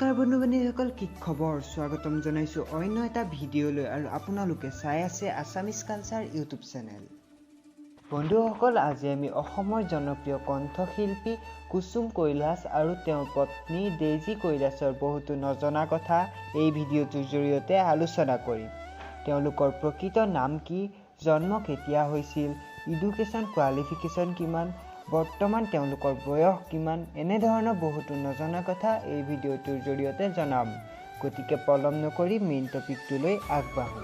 নমস্কাৰ বন্ধু-বান্ধৱীসকল, কি খবৰ? স্বাগতম জনাইছো অন্য এটা ভিডিঅ'লৈ আৰু আপোনালোকে চাই আছে আছামিজ কালচাৰ ইউটিউব চেনেল। বন্ধুসকল, আজি আমি অসমৰ জনপ্ৰিয় কণ্ঠশিল্পী কুসুম কৈলাশ আৰু তেওঁৰ পত্নী ডেইজি কৈলাশৰ বহুতো নজনা কথা এই ভিডিঅ'টোৰ জৰিয়তে আলোচনা কৰিম। তেওঁলোকৰ প্ৰকৃত নাম কি, জন্ম কেতিয়া হৈছিল, এডুকেশ্যন কোৱালিফিকেশ্যন কিমান, বৰ্তমান তেওঁলোকৰ বয়স কিমান, এনেধৰণৰ বহুতো নজনা কথা এই ভিডিঅ'টোৰ জৰিয়তে জনাম। গতিকে পলম নকৰি মেইন টপিকটোলৈ আগবাঢ়ো।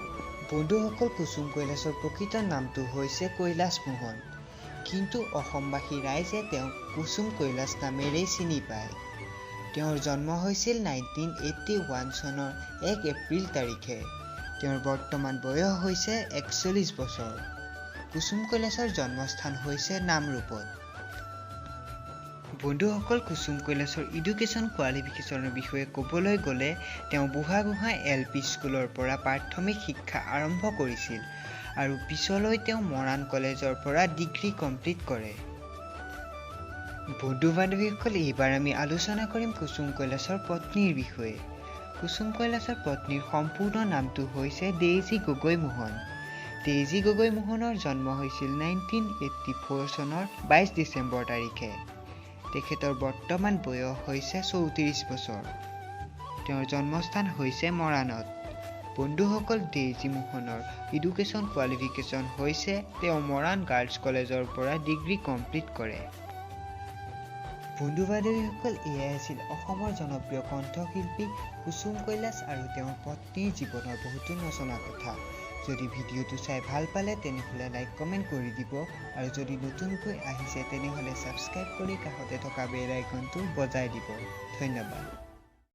বন্ধুসকল, কুসুম কৈলাশৰ প্ৰকৃত নামটো হৈছে কৈলাশ মোহন, কিন্তু অসমবাসী ৰাইজে তেওঁক কুসুম কৈলাশ নামেৰেই চিনি পায়। তেওঁৰ জন্ম হৈছিল 1981 চনৰ 1 এপ্ৰিল তাৰিখে। তেওঁৰ বৰ্তমান বয়স হৈছে 41 বছৰ। কুসুম কৈলাশৰ জন্মস্থান হৈছে নামৰূপত। বন্ধুসকল, কুসুম কৈলাশৰ এডুকেশ্যন কোৱালিফিকেশ্যনৰ বিষয়ে ক'বলৈ গ'লে তেওঁ বুঢ়াগোহাঁই LP স্কুলৰ পৰা প্ৰাথমিক শিক্ষা আৰম্ভ কৰিছিল আৰু পিছলৈ তেওঁ মৰাণ কলেজৰ পৰা ডিগ্ৰী কমপ্লিট কৰে। বন্ধু-বান্ধৱীসকল, এইবাৰ আমি আলোচনা কৰিম কুসুম কৈলাশৰ পত্নীৰ বিষয়ে। কুসুম কৈলাশৰ পত্নীৰ সম্পূৰ্ণ নামটো হৈছে ডেইজি গগৈ মোহন। ডেইজি গগৈ মোহনৰ জন্ম হৈছিল 1984 চনৰ 22 ডিচেম্বৰ তাৰিখে। তেখেতৰ বৰ্তমান বয়স হৈছে 34 বছৰ। তেওঁৰ জন্মস্থান হৈছে মৰাণত। বন্ধুসকল, ডেইজি মোহনৰ এডুকেশ্যন কোৱালিফিকেশ্যন হৈছে তেওঁ মৰাণ গাৰ্লছ কলেজৰ পৰা ডিগ্ৰী কমপ্লিট কৰে। বন্ধু-বান্ধৱীসকল, এয়াই আছিল অসমৰ জনপ্ৰিয় কণ্ঠশিল্পী কুসুম কৈলাশ আৰু তেওঁৰ পত্নীৰ জীৱনৰ বহুতো নজনা কথা। যদি ভিডিঅ'টো চাই ভাল পালে তেনেহ'লে লাইক কমেণ্ট কৰি দিব আৰু যদি নতুনকৈ আহিছে তেনেহ'লে ছাবস্ক্ৰাইব কৰি কাষতে থকা বেল আইকনটো বজাই দিব। ধন্যবাদ।